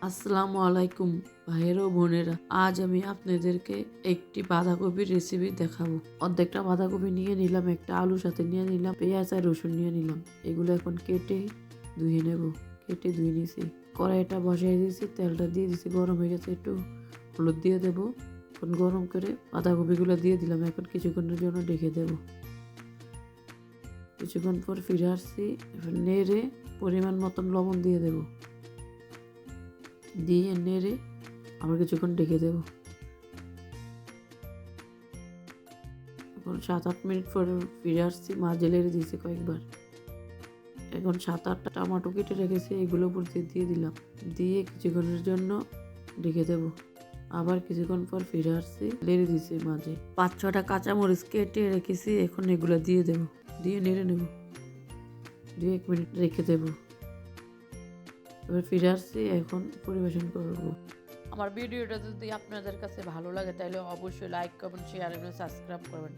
আসসালামু আলাইকুম ভাইয়েরা ও বোনেরা। আজ আমি আপনাদেরকে একটি বাঁধাকপির রেসিপি দেখাবো। অর্ধেকটা বাঁধাকপি নিয়ে নিলাম, একটা আলু সাথে নিয়ে নিলাম, পেঁয়াজ আর রসুন নিয়ে নিলাম। এগুলো এখন কেটে ধুয়ে নেব। কেটে ধুয়ে নিয়েছি। কড়াইটা বসাই দিয়েছি, তেলটা দিয়ে দিয়েছি, গরম হয়ে গেছে। একটু হলুদ দিয়ে দেবো। এখন গরম করে বাঁধাকপিগুলো দিয়ে দিলাম। এখন কিছুক্ষণের জন্য ঢেকে দেবো। কিছুক্ষণ পর ফিরে আসছি। নেড়ে পরিমাণ মতন লবণ দিয়ে দেবো। দিয়ে নেড়ে আবার কিছুক্ষণ ঢেকে দেব। এখন 7-8 মিনিট পর ফিরে আসছি। মাঝে লেড়ে দিয়েছি কয়েকবার। এখন 7-8টা টমেটো কেটে রেখেছি, এগুলো উপর দিয়ে দিলাম। দিয়ে কিছুক্ষণের জন্য ঢেকে দেব। আবার কিছুক্ষণ পর ফিরে আসছি, লেড়ে দিয়েছি মাঝে। 5-6টা কাঁচামরিচ কেটে রেখেছি, এখন এগুলো দিয়ে দেব। দিয়ে নেড়ে নেব। 2-1 মিনিট রেখে দেব। এবার ফিরে আসছি, এখন পরিবেশন করব। আমার ভিডিওটা যদি আপনাদের কাছে ভালো লাগে তাহলে অবশ্যই লাইক, কমেন্ট, শেয়ার এবং সাবস্ক্রাইব করবেন।